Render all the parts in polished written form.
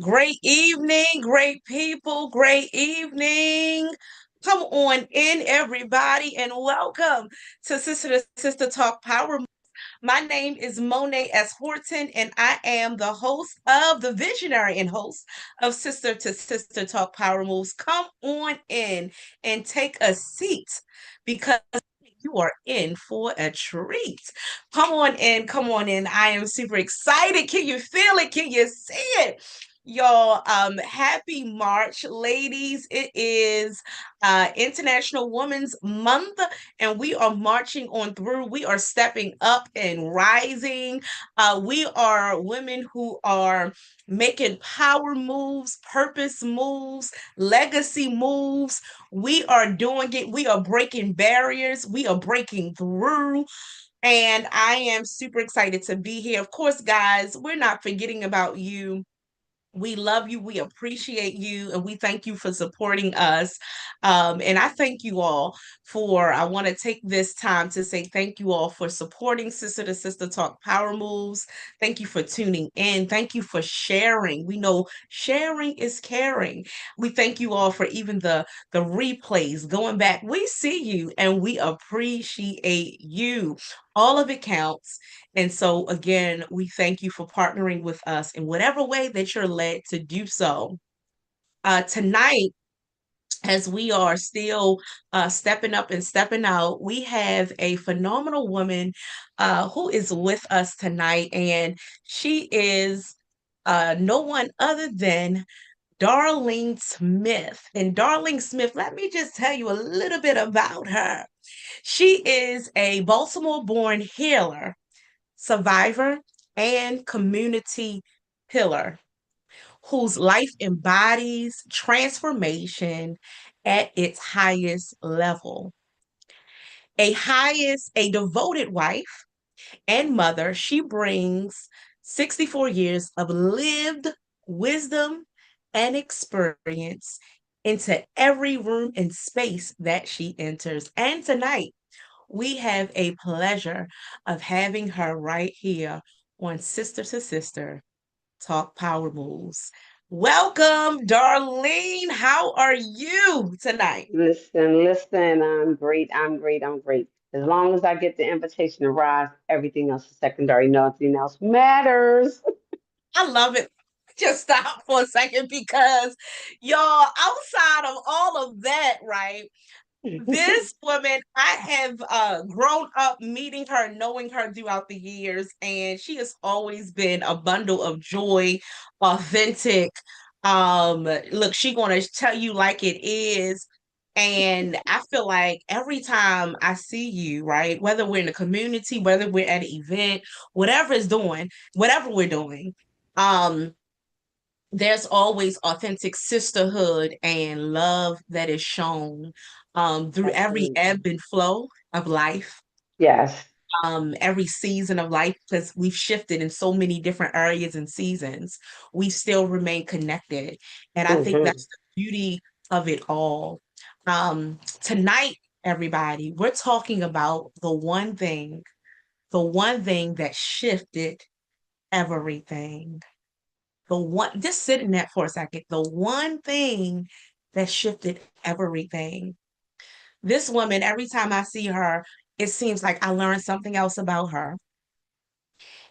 Great evening, great people, great evening. Come on in, everybody, and welcome to Sister to Sister Talk Power. My name is Monet S. Horton, and I am the host of the visionary and host of Sister to Sister Talk Power Moves. Come on in and take a seat because you are in for a treat. Come on in, come on in. I am super excited. Can you feel it? Can you see it? Y'all, happy March, ladies. It is International Women's Month, and we are marching on through. We are stepping up and rising. We are women who are making power moves, purpose moves, legacy moves. We are doing it. We are breaking barriers. We are breaking through. And I am super excited to be here. Of course, guys, we're not forgetting about you. We love you. We appreciate you. And we thank you for supporting us. And I thank you all I want to take this time to say thank you all for supporting Sister to Sister Talk Power Moves. Thank you for tuning in. Thank you for sharing. We know sharing is caring. We thank you all for even the replays going back. We see you and we appreciate you. All of it counts. And so, again, we thank you for partnering with us in whatever way that you're led to do so. Tonight, as we are still stepping up and stepping out, we have a phenomenal woman who is with us tonight, and she is no one other than Darlene Smith. And Darlene Smith, let me just tell you a little bit about her. She is a Baltimore born healer, survivor, and community pillar whose life embodies transformation at its highest level. A devoted wife and mother, she brings 64 years of lived wisdom and experience into every room and space that she enters. And tonight, we have a pleasure of having her right here on Sister to Sister Talk Power Moves. Welcome, Darlene. How are you tonight? Listen, I'm great. I'm great. I'm great. As long as I get the invitation to rise, everything else is secondary. Nothing else matters. I love it. Just stop for a second because, y'all, outside of all of that, right? This woman, I have grown up meeting her, knowing her throughout the years, and she has always been a bundle of joy, authentic. Look, she gonna tell you like it is. And I feel like every time I see you, right, whether we're in the community, whether we're at an event, whatever we're doing, um, there's always authentic sisterhood and love that is shown through every ebb Absolutely. and flow of life, Yes. every season of life, because we've shifted in so many different areas and seasons. We still remain connected. And I think Hmm. that's the beauty of it all. Tonight, everybody, we're talking about the one thing that shifted everything. Just sit in that for a second. The one thing that shifted everything. This woman, every time I see her, it seems like I learn something else about her.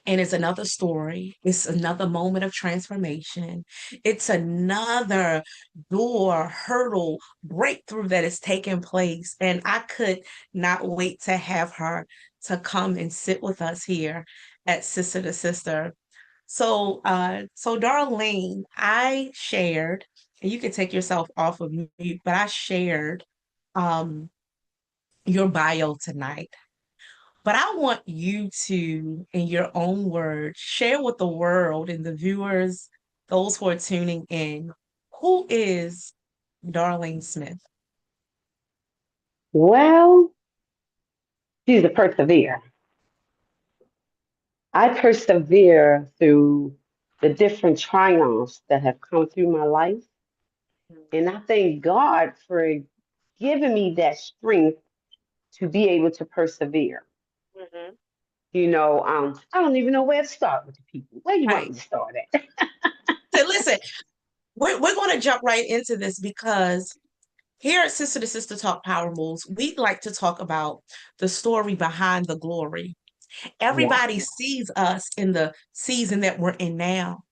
And it's another story. It's another moment of transformation. It's another door, hurdle, breakthrough that is taking place. And I could not wait to have her to come and sit with us here at Sister to Sister. So Darlene, I shared, and you can take yourself off of mute, but I shared um your bio tonight. But I want you to, in your own words, share with the world and the viewers, those who are tuning in, who is Darlene Smith? Well, she's a persevere. I persevere through the different triumphs that have come through my life. And I thank God for giving me that strength to be able to persevere. Mhm. I don't even know where to start with the people. Where you want Right. me to start at? listen, we're going to jump right into this because here at Sister to Sister Talk Power Moves, we like to talk about the story behind the glory. Yes, Everybody sees us in the season that we're in now,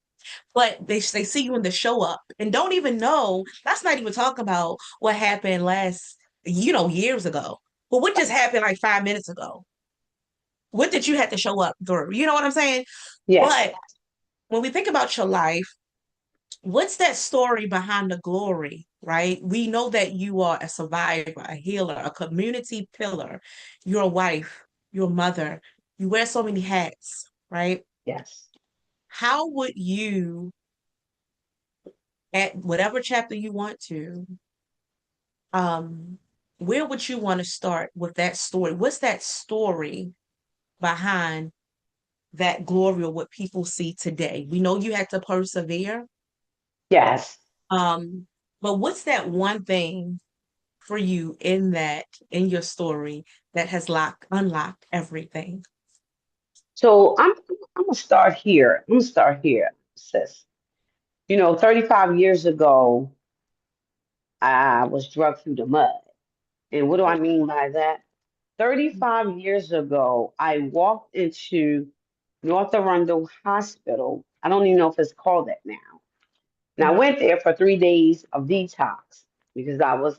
but they see you in the show up and don't even know. Let's not even talk about what happened last, years ago. But what just happened like 5 minutes ago? What did you have to show up through? You know what I'm saying? yes, But when we think about your life, what's that story behind the glory, right? We know that you are a survivor, a healer, a community pillar. You're a wife, you're a mother. You wear so many hats, right? yes. How would you, at whatever chapter you want to, um, where would you want to start with that story? What's that story behind that glory or what people see today? We know you had to persevere. Yes. Um, but what's that one thing for you in your story that has unlocked everything? So I'm gonna start here. I'm gonna start here, sis. 35 years ago, I was drugged through the mud. And what do I mean by that? 35 years ago, I walked into North Arundel Hospital. I don't even know if it's called that now. And I went there for 3 days of detox because I was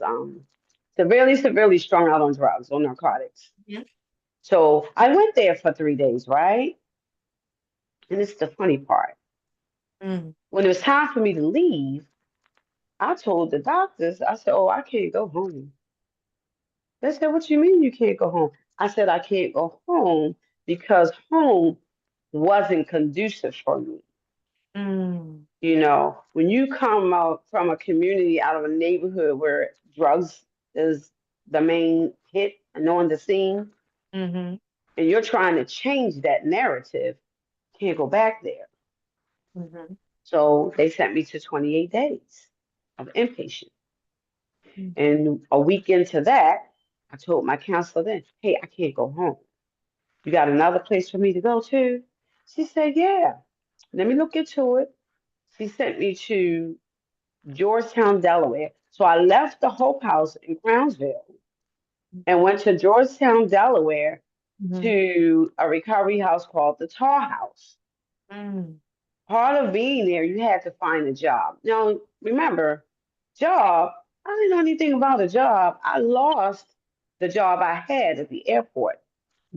severely, severely strung out on drugs, on narcotics. Mhm. So I went there for 3 days, right? And it's the funny part. Mm, When it was time for me to leave, I told the doctors, I said, "Oh, I can't go home." They said, "What you mean you can't go home?" I said, "I can't go home because home wasn't conducive for me." mm, When you come out from a community, out of a neighborhood where drugs is the main hit and on the scene, mhm, and you're trying to change that narrative, can't go back there. mhm, So they sent me to 28 days of inpatient. mhm, And a week into that, I told my counselor then, "Hey, I can't go home. You got another place for me to go to?" She said, "Yeah, let me look into it." She sent me to Georgetown, Delaware. So I left the Hope House in Crownsville and went to Georgetown, Delaware mhm, to a recovery house called the Tar House. mm, Part of being there, you had to find a job. Now, remember, job, I didn't know anything about a job. I lost the job I had at the airport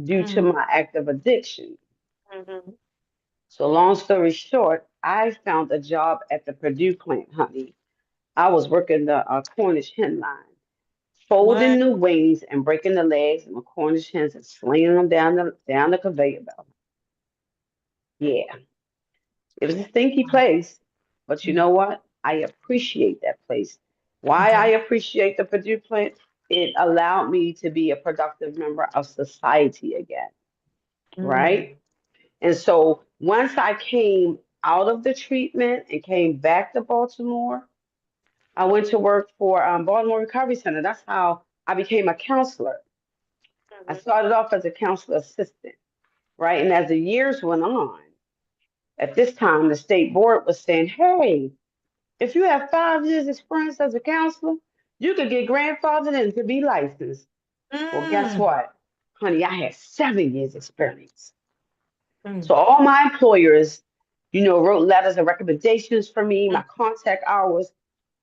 due to mm, my active addiction. mhm. So, long story short, I found a job at the Purdue plant, honey. I was working the Cornish hen line, What? folding the wings and breaking the legs of the Cornish hens and slinging them down the conveyor belt. Yeah, it was a stinky place, but you Mhm, know what? I appreciate that place. Why I mhm, appreciate the Purdue plant? It allowed me to be a productive member of society again, mm, right? And so once I came out of the treatment and came back to Baltimore, I went to work for Baltimore Recovery Center. That's how I became a counselor. I mhm, started off as a counselor assistant, right? And as the years went on, at this time, the state board was saying, "Hey, if you have 5 years experience as a counselor, you could get grandfathered in to be licensed." Well, guess mm, what? Honey, I had 7 years experience. mm, So all my employers, wrote letters of recommendations for me, mm, my contact hours,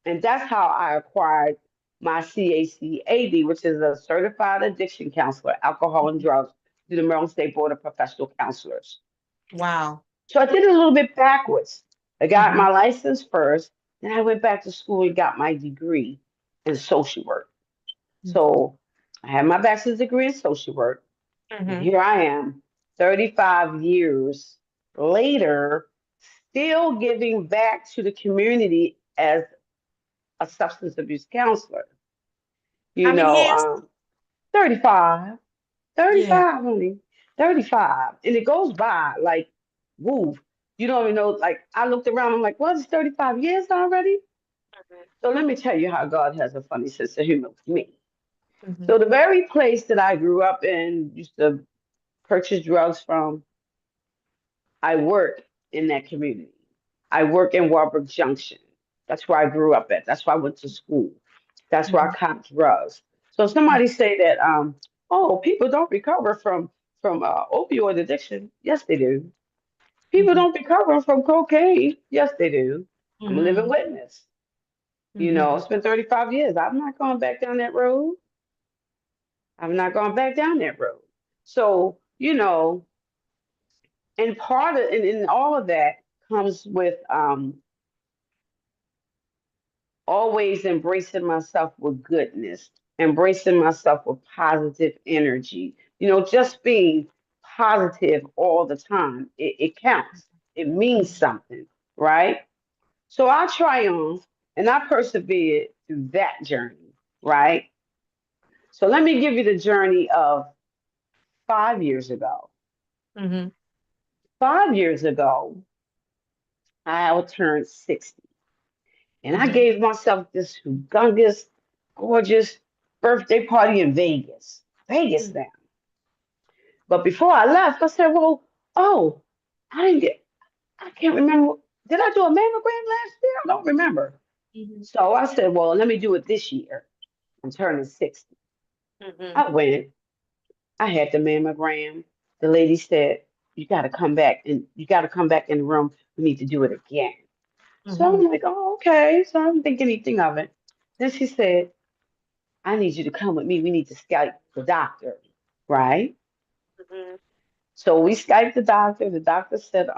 and that's how I acquired my CACAD, which is a certified addiction counselor, alcohol and drugs, through the Maryland State Board of Professional Counselors. wow. So I did it a little bit backwards. I got Mhm, my license first, then I went back to school and got my degree in social work. So I had my bachelor's degree in social work, and mhm, here I am, 35 years later, still giving back to the community as a substance abuse counselor. You how many know, years? um, 35, Yeah. 35, honey, 35. And it goes by like, woo. You don't even know, like, I looked around, I'm like, what, it's 35 years already? So let me tell you how God has a funny sense of humor with me. Mhm, So the very place that I grew up in, used to purchase drugs from, I work in that community. I work in Warburg Junction. That's where I grew up at. That's where I went to school. That's where I Mhm. caught drugs. So somebody say that, oh, people don't recover from opioid addiction. Yes, they do. People Mhm. don't recover from cocaine. Yes, they do. I'm a living Mhm. witness. Mhm. It's been 35 years. I'm not going back down that road. I'm not going back down that road. So, and part of and all of that comes with always embracing myself with goodness, embracing myself with positive energy. Just being positive all the time. It counts. It means something, right? So I triumphed and I persevered through that journey, right? So let me give you the journey of 5 years ago. Mhm. 5 years ago, I turned 60. And I Mhm. gave myself this humongous, gorgeous birthday party in Vegas. Vegas Mhm. now. But before I left, I said, well, oh, I can't remember. Did I do a mammogram last year? I don't remember. Mhm. So I said, well, let me do it this year. I'm turning 60. Mhm. I went, I had the mammogram. The lady said, you got to come back and you got to come back in the room. We need to do it again. So Mhm. I'm like, oh, okay. So I didn't think anything of it. Then she said, I need you to come with me. We need to Skype the doctor, right? Mhm. So we Skyped the doctor. The doctor said,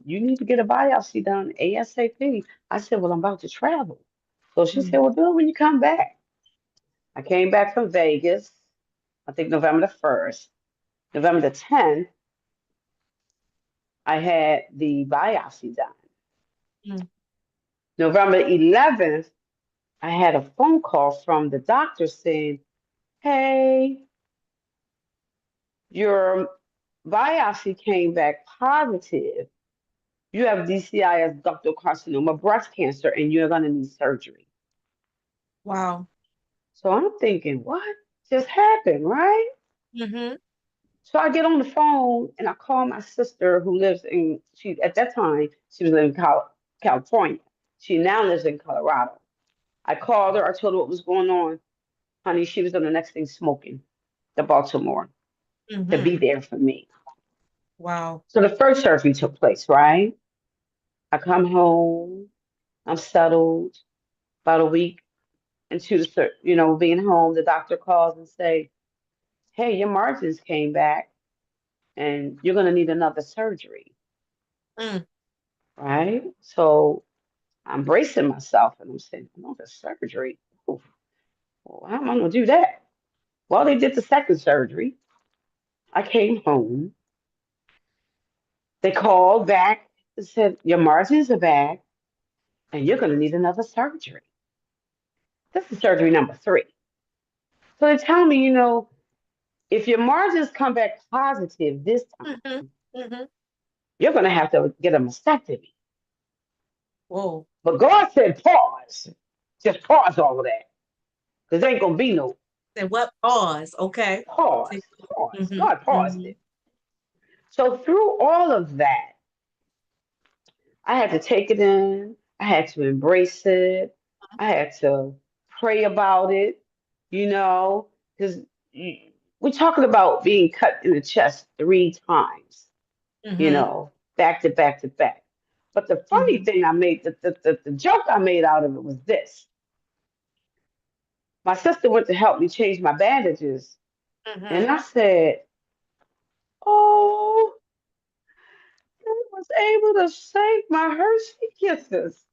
you need to get a biopsy done ASAP. I said, well, I'm about to travel. So she said, Mhm. well, do it when you come back. I came back from Vegas, I think November the 1st. November the 10th, I had the biopsy done. Mhm. November 11th, I had a phone call from the doctor saying, hey, your biopsy came back positive. You have DCIS ductal carcinoma, breast cancer, and you're going to need surgery. Wow. So I'm thinking, what just happened, right? Mhm. So I get on the phone and I call my sister who lives at that time, she was living in California. She now lives in Colorado. I called her, I told her what was going on. Honey, she was on the next thing smoking, the Baltimore, to be Mhm. there for me. Wow. So the first surgery took place, right? I come home, I'm settled about a week into being home. The doctor calls and say, hey, your margins came back and you're going to need another surgery, Mm. right? So I'm bracing myself and I'm saying, another surgery? Oof, well, how am I going to do that? Well, they did the second surgery. I came home. They called back and said, your margins are back and you're going to need another surgery. This is surgery number three. So they tell me, if your margins come back positive this Mhm. time, Mhm. you're going to have to get a mastectomy. Whoa. But God said, pause. Just pause all of that. Because there ain't going to be no Say what? Pause. Okay. pause. Pause. Mhm. God paused Mhm. it. So through all of that, I had to take it in. I had to embrace it. I had to pray about it, because we're talking about being cut in the chest 3 times, Mhm. back to back to back. But the funny Mhm. thing I made, the joke I made out of it was this. My sister went to help me change my bandages, and Mhm. I said, oh, I was able to save my Hershey Kisses.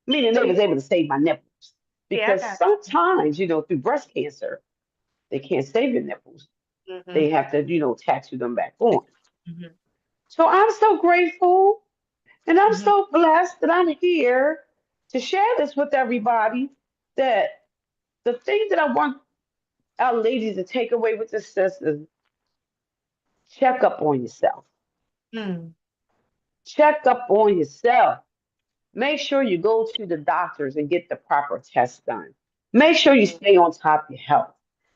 Meaning they was able to save my nipples. Yeah, I Because got sometimes, through breast cancer, they can't save your nipples. you. Mhm. They have to, tattoo them back on. Mhm. So I'm so grateful and I'm Mhm. so blessed that I'm here to share this with everybody. That the thing that I want our ladies to take away with this is check up on yourself. Mm. Check up on yourself. Make sure you go to the doctors and get the proper tests done. Make sure you Mm. stay on top of your health.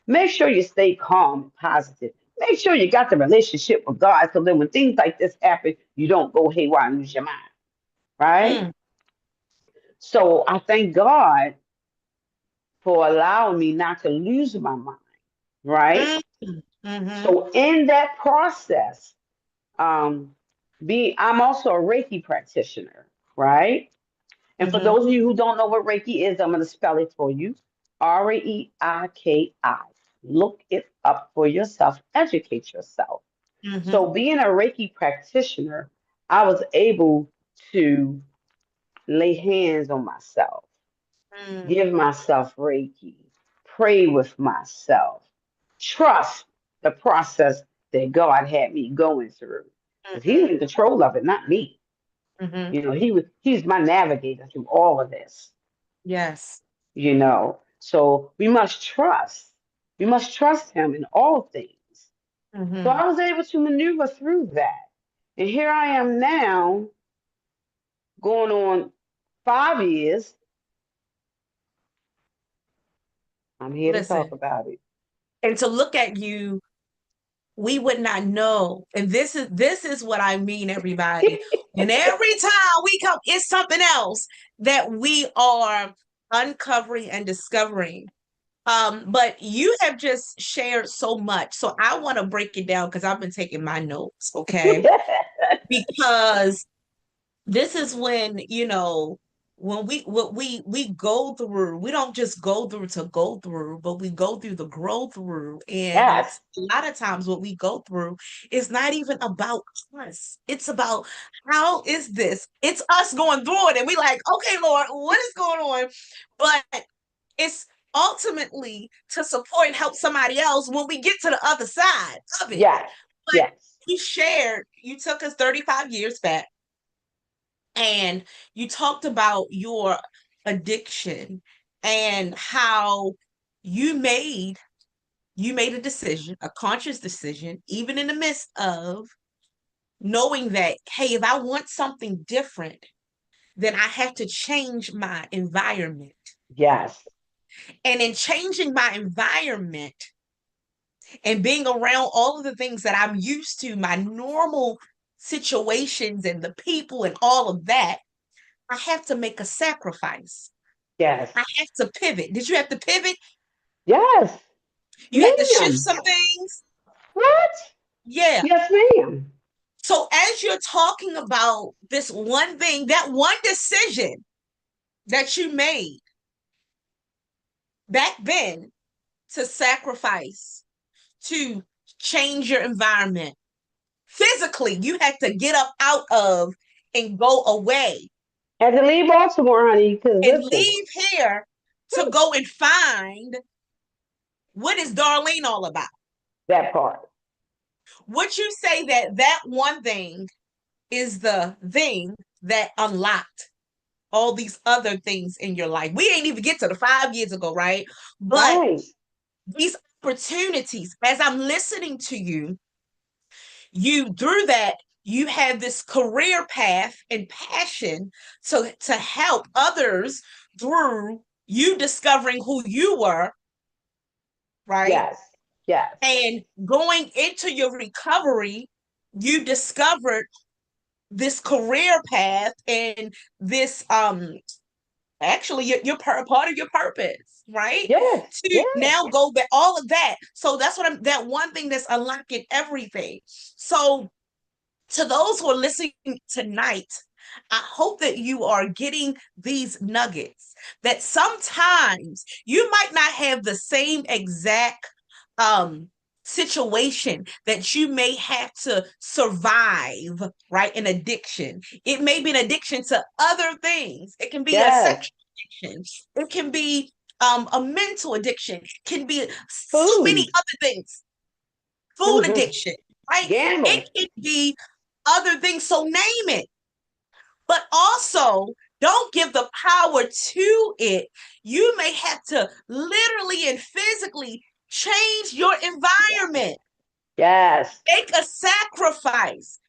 Make sure you stay calm and positive. Make sure you got the relationship with God so then when things like this happen, you don't go haywire and lose your mind. Right? Mm, So I thank God for allowing me not to lose my mind. Right? mm, mm-hmm, So in that process, um, I'm also a Reiki practitioner, right? And for mm-hmm, those of you who don't know what Reiki is, I'm going to spell it for you. Reiki. Look it up for yourself, educate yourself. mm-hmm, So, being a Reiki practitioner, I was able to lay hands on myself, mm, give myself Reiki, pray with myself, trust the process that God had me going through. Because He's mm-hmm, in control of it, not me. mm-hmm. He's my navigator through all of this. Yes. So we must trust. We must trust him in all things. So Mm-hmm. I was able to maneuver through that. And here I am now, going on 5 years. I'm here to talk Listen, about it. and to look at you, we would not know. And this is what I mean, everybody. And every time we come, it's something else that we are uncovering and discovering. But you have just shared so much. So I want to break it down because I've been taking my notes, okay? Because this is when, when we go through, we don't just go through to go through, but we go through the grow through. And Yes, a lot of times what we go through is not even about us. It's about, how is this? It's us going through it, and we like, okay, Lord, what is going on? But it's ultimately to support and help somebody else when we get to the other side of it. yes, But yes, you took us 35 years back, and you talked about your addiction and how you made you made a decision, a conscious decision, even in the midst of knowing that, hey, if I want something different, then I have to change my environment. yes, And in changing my environment and being around all of the things that I'm used to, my normal situations and the people and all of that, I have to make a sacrifice. yes, I have to pivot. Did you have to pivot? yes, You had to shift ma'am. some things? What? Yeah. Yes, ma'am. So as you're talking about this one thing, that one decision that you made back then to sacrifice, to change your environment, physically, you had to get up out of and go away Had to leave Baltimore, honey, because and listen, leave here to go and find what is Darlene all about. that part. Would you say that that one thing is the thing that unlocked all these other things in your life? We ain't even get to the 5 years ago, right? But Right. these opportunities, as I'm listening to you, you through that, you have this career path and passion to help others through you discovering who you were, right? Yes. Yes. And going into your recovery, you discovered this career path and this actually you're part of your purpose, right? Yes. To Yes. now go back, all of that. So that's what I'm, that one thing that's unlocking everything. So to those who are listening tonight, I hope that you are getting these nuggets, that sometimes you might not have the same exact um situation that you may have to survive, right? An addiction. It may be an addiction to other things. It can be a Yes. sexual addiction. It can be a mental addiction. It can be so many Food. other things. Food Hmm. addiction, right? It Gambling. can be other things. So name it. But also, don't give the power to it. You may have to literally and physically change your Yes. environment, Yes. make a sacrifice.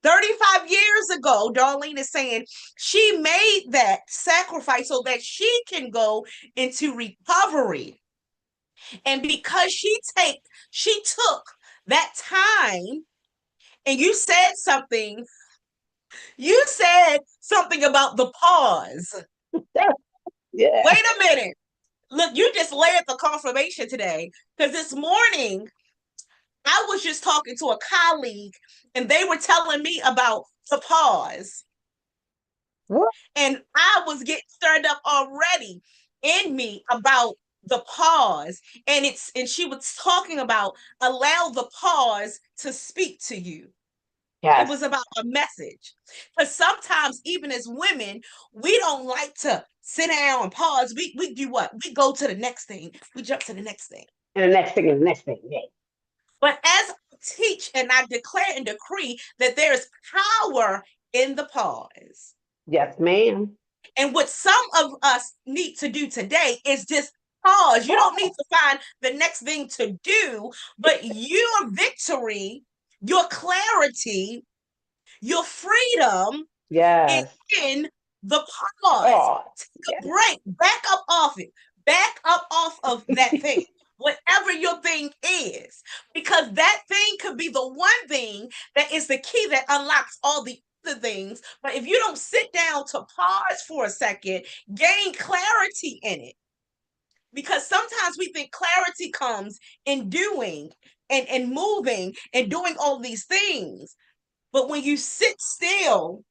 35 years ago, Darlene is saying she made that sacrifice so that she can go into recovery. And because she took that time, and you said something about the pause. Yeah. Wait a minute. Look, you just layered the confirmation today. Because this morning, I was just talking to a colleague and they were telling me about the pause. What? And I was getting stirred up already in me about the pause. And she was talking about allow the pause to speak to you. It was Yes. about a message. Because sometimes, even as women, we don't like to sit down and pause. We do what? We go to the next thing. We jump to the next thing. And the next thing and the next thing. Yeah. But as I teach and I declare and decree that there is power in the pause. Yes, ma'am. And what some of us need to do today is just pause. You don't need Oh, to find the next thing to do, but your victory, your clarity, your freedom is yes. in the pause. Oh, Take a yes. break, back up off it, back up off of that thing, whatever your thing is, because that thing could be the one thing that is the key that unlocks all the other things. But if you don't sit down to pause for a second, gain clarity in it, because sometimes we think clarity comes in doing and moving and doing all these things. But when you sit still,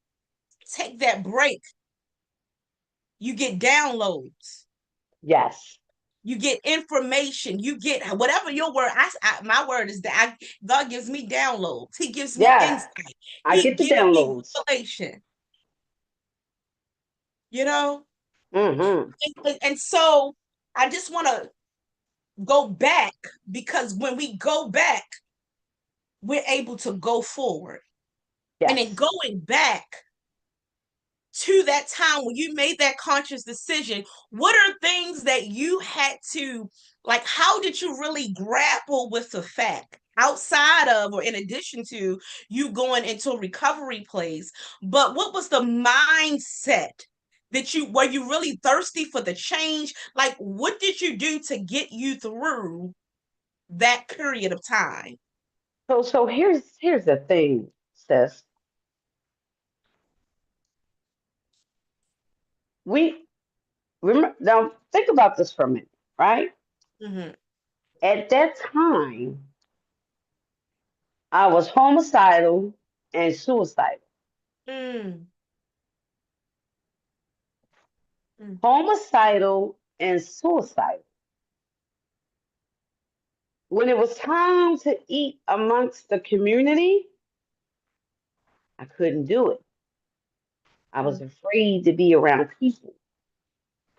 take that break, you get downloads, Yes. you get information, you get whatever your word. My word is that God gives me downloads. He gives me Yeah. insight. I He get the gives me downloads. revelation. You know, Mm-hmm. and so I just want to go back, because when we go back, we're able to go forward. And in Yes. going back to that time when you made that conscious decision, what are things that you had to, like, how did you really grapple with the fact outside of or in addition to you going into a recovery place? But what was the mindset that you, were you really thirsty for the change? Like, what did you do to get you through that period of time? So here's the thing, sis. We remember now think about this for a minute, right? Mm-hmm. At that time, I was homicidal and suicidal. Mm, mm, Homicidal and suicidal. When it was time to eat amongst the community, I couldn't do it. I was mm, afraid to be around people.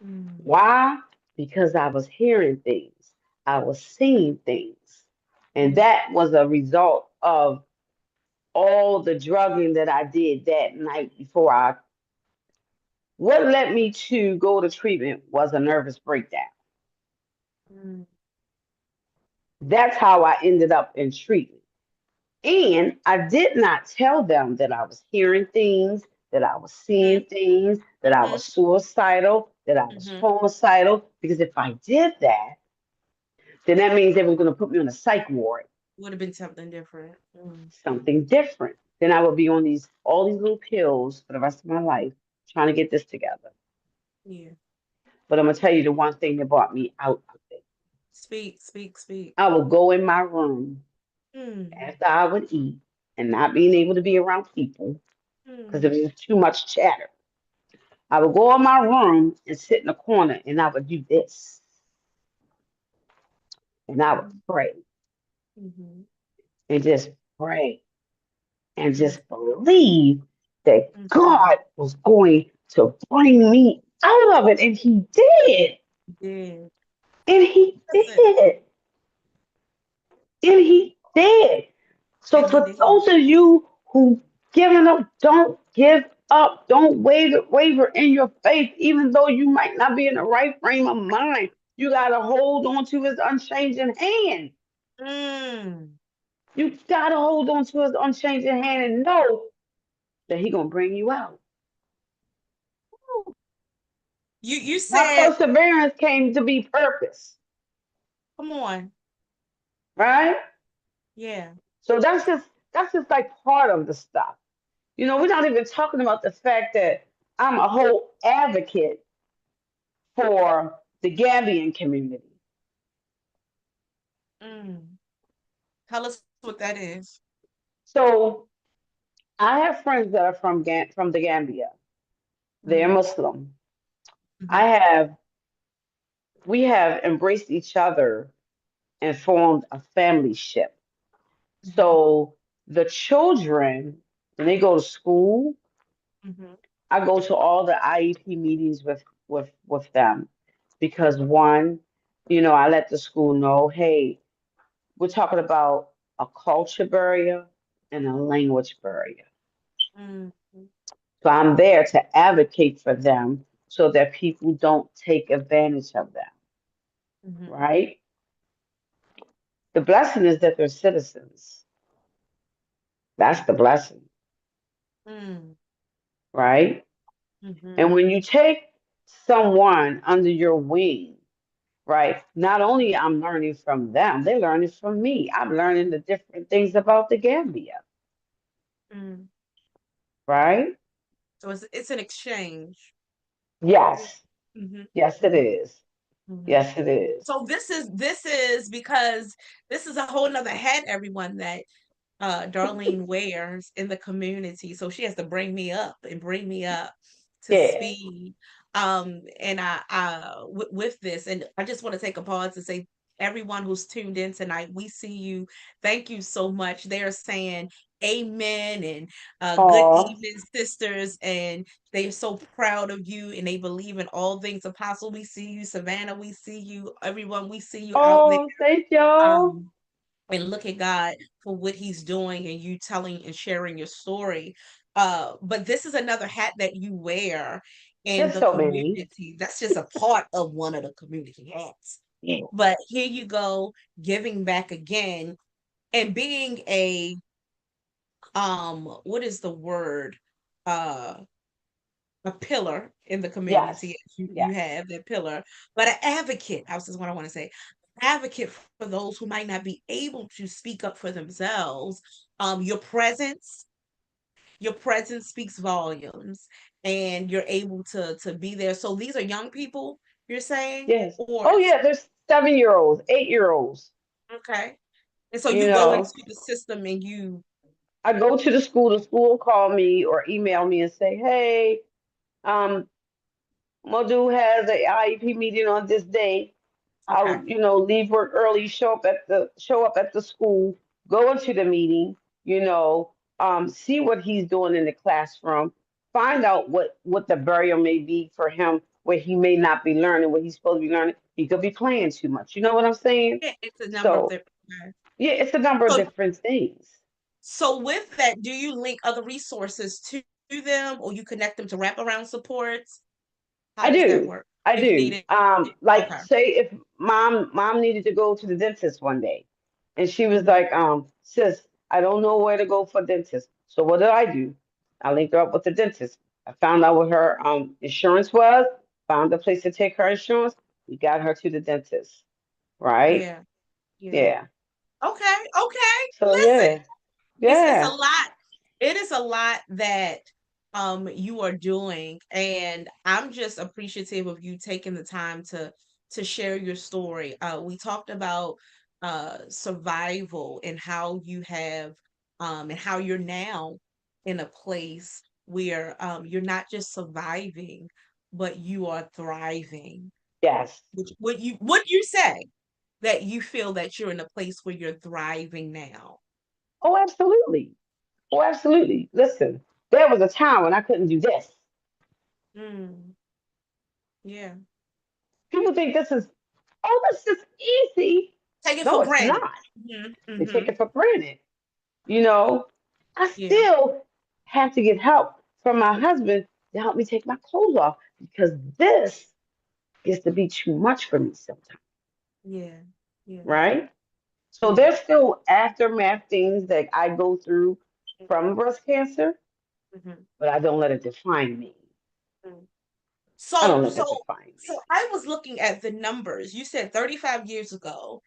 mm, Why? Because I was hearing things, I was seeing things. And mm, that was a result of all the drugging that I did that night before I. What led me to go to treatment was a nervous breakdown. mm, That's how I ended up in treatment. And I did not tell them that I was hearing things, that I was mm, seeing things, that I mm, was suicidal, that I was mm. homicidal. Because if I did that, then that means they were going to put me on a psych ward, Would have been something different. Mm. something different. Then I would be on these all these little pills for the rest of my life, trying to get this together. Yeah. But I'm gonna tell you the one thing that brought me out of it. Speak, speak, speak. I would go in my room Mm, after I would eat and not being able to be around people because there mm, was too much chatter. I would go in my room and sit in a corner and I would do this and I would mm, pray mhm, and just pray and mm, just believe that mhm. God was going to bring me out of it. And He did. Did. And He Listen. did. And He did. So And he for did. those of you who giving up, don't give up. Don't waver in your faith, even though you might not be in the right frame of mind. You gotta hold on to His unchanging hand. Mm. You gotta hold on to His unchanging hand and know that He gonna bring you out. You My said, perseverance came to be purpose, come on. right? Yeah. So that's just like part of the stuff. We're not even talking about the fact that I'm a whole advocate for the Gambian community. Mm. Tell us what that is. So I have friends that are from the Gambia. They're Mm-hmm. Muslim. I Mm-hmm. have we have embraced each other and formed a family ship. Mm-hmm. So the children, when they go to school, Mm-hmm. I go to all the IEP meetings with them because one, I let the school know, hey, we're talking about a culture barrier and a language barrier. Mm-hmm. So I'm there to advocate for them so that people don't take advantage of them, Mm-hmm. right? The blessing is that they're citizens. That's the blessing, Mm. right? Mm-hmm. And when you take someone under your wing, right? Not only I'm learning from them, they're learning from me. I'm learning the different things about the Gambia, Mm. right? So it's an exchange. Yes. Mm-hmm. Yes, it Mm-hmm. is. Mm-hmm. Yes, it is. So this is because this is a whole nother hat, everyone, that Darlene wears in the community. So she has to bring me up and bring me up to Yes. speed. And with this, and I just want to take a pause to say, everyone who's tuned in tonight, we see you. Thank you so much. They're saying amen and good Oh, evening, sisters. And they are so proud of you and they believe in all things apostle. We see you, Savannah. We see you, everyone. We see you out there. oh, thank y'all. Um, and look at God for what he's doing and you telling and sharing your story. But this is another hat that you wear in There's the so many. community. That's just a part of one of the community hats. Yeah. But here you go, giving back again and being what is the word? Uh a pillar in the community. Yes. You Yes. have that pillar, but an advocate. This is what I want to say. Advocate for those who might not be able to speak up for themselves. Your presence speaks volumes, and you're able to be there. So these are young people. You're saying, Yes. or Oh yeah, there's 7-year-olds, 8-year-olds. okay, and so You you go into know, the system and you I go to the school will call me or email me and say, hey, um, Modu has a IEP meeting on this day. okay. I'll, leave work early, show up at the school, go into the meeting, see what he's doing in the classroom, find out what the barrier may be for him, where he may not be learning what he's supposed to be learning. He could be playing too much. You know what I'm saying? Yeah, it's a number of So the. Okay. yeah, it's a number of So different things. So with that, do you link other resources to them or you connect them to wraparound supports? How I does that do. work? I If do. needed. Like Okay. say if mom needed to go to the dentist one day and she was Mhm. like, sis, I don't know where to go for dentist. So what did I do? I linked her up with the dentist. I found out what her insurance was, found a place to take her insurance. We got her to the dentist. Right? Yeah. Yeah. Yeah. Okay. Okay. So Listen, yeah. it's a Yeah. lot. It is a lot that you are doing, and I'm just appreciative of you taking the time to share your story. We talked about survival and how you have and how you're now in a place where you're not just surviving, but you are thriving. Yes. Which would you say that you feel that you're in a place where you're thriving now? Oh, absolutely. Oh, absolutely. Listen, there was a time when I couldn't do this. Mm, yeah. People think this is easy. Take it No, for it's granted. not. Mhm, They take mhm. it for granted. You know, I Yeah, still have to get help from my husband to help me take my clothes off because this gets to be too much for me sometimes, yeah, yeah, right? So yeah. there's still aftermath things that I go through from breast cancer, Mhm, but I don't let it define me. mm. I So, don't let so, that define so me. I was looking at the numbers. You said 35 years ago.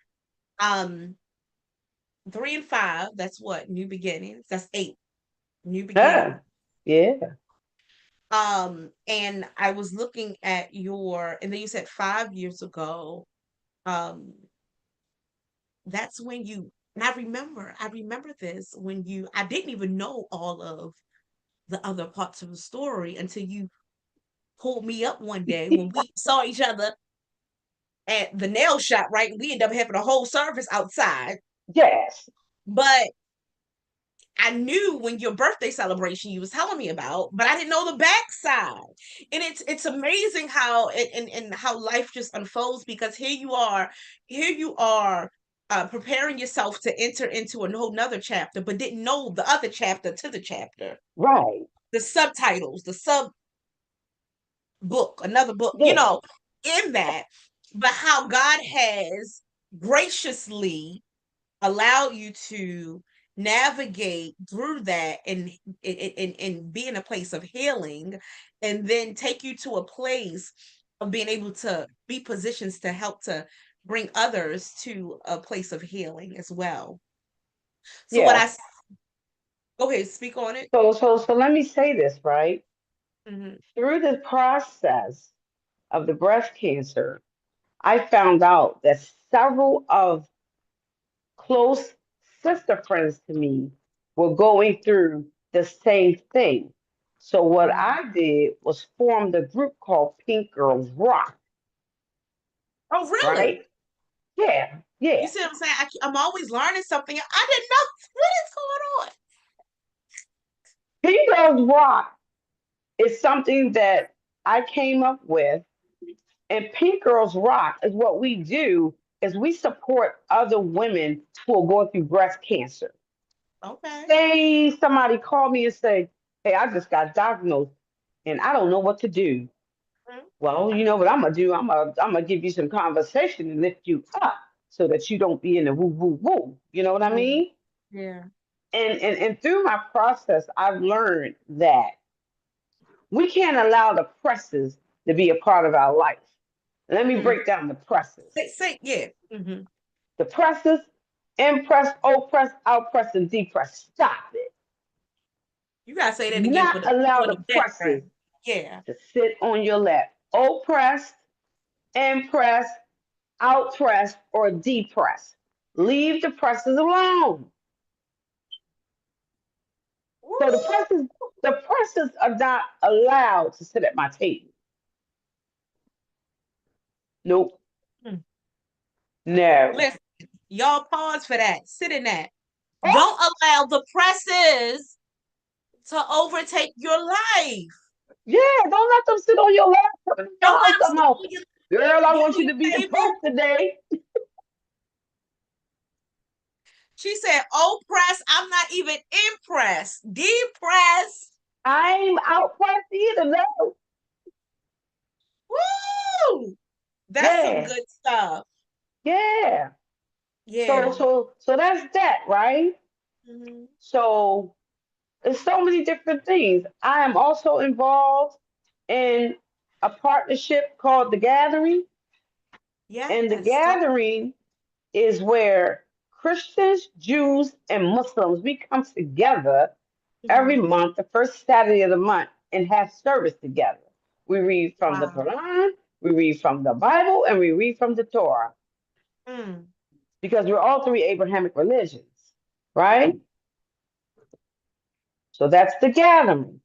Um, 3 and 5, that's what? New beginnings. That's 8. New beginning. Yeah, yeah, And I was looking at and then you said 5 years ago, um, that's when and I remember this when I didn't even know all of the other parts of the story until you pulled me up one day when we saw each other at the nail shop, right? We ended up having a whole service outside. yes, But I knew when your birthday celebration you was telling me about, but I didn't know the backside. And it's amazing how and how life just unfolds because here you are preparing yourself to enter into a whole nother chapter, but didn't know the other chapter to the chapter, right, the subtitles, the sub book, another book, yeah, in that, but how God has graciously allow you to navigate through that and be in a place of healing and then take you to a place of being able to be positions to help to bring others to a place of healing as well. So what yes. go ahead, speak on it. So let me say this, right? Hmm. Through the process of the breast cancer, I found out that several of close sister friends to me were going through the same thing. So what Hmm. I did was form the group called Pink Girls Rock, Oh, really? right? Yeah, You yeah. see what I'm saying? I'm always learning something. I didn't know what is going on. Pink Girls Rock is something that I came up with, and Pink Girls Rock is what we do is we support other women who are going through breast cancer. Okay. Say somebody called me and say, "Hey, I just got diagnosed and I don't know what to do." Well, you know what I'm gonna do? I'm gonna give you some conversation and lift you up so that you don't be in the woo woo woo. You know what I Mm-hmm. mean? Yeah. And through my process, I've learned that we can't allow the presses to be a part of our life. Let me Mm. break down the presses. Yeah. Hmm. The presses, impress, oppress, outpress, and depress. Stop it. You gotta say Do that again for not the allow people in the the presses background. Yeah. to sit on your lap. Oppress, impress, outpress, or depress. Leave the presses alone. So Woo! the presses are not allowed to sit at my table. Nope. Mm. No. Listen, y'all pause for that. Sit in that. Oh, Don't allow the presses to overtake your life. yeah, don't let them sit on your lap. Put them in your Don't let house them sit somehow. on you. Girl, I want you You to be baby. impressed today. She said, "Oh, press. I'm not even impressed. Depressed. I ain't outpressed either. No. Woo! That's some Yeah. good stuff. Yeah. So Yeah. so so that's that, right? Hmm. So there's so many different things. I am also involved in a partnership called The Gathering. And The Yes. Talk. Gathering is where Christians, Jews, and Muslims we come together every Mhm. month, the first Saturday of the month, and have service together. We read from the Wow. Quran, we read from the Bible, and we read from the Torah Mm. because we're all three Abrahamic religions, right? So that's The Gathering.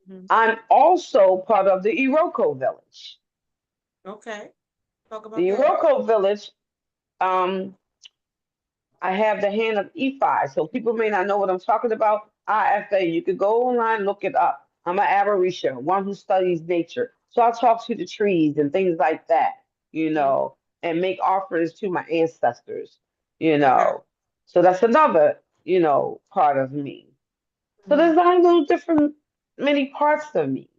Mhm. I'm also part of the Iroko village. Okay. Talk about The that. Iroko village, um, I have the hand of Ephi. So people may not know what I'm talking about. IFA, you could go online, look it up. I'm an Arisha, one who studies nature. So I talk to the trees and things like that, Mhm. and make offerings to my ancestors, you Okay. know. So that's another, part of me. So Mhm. there's like little different, many parts of me.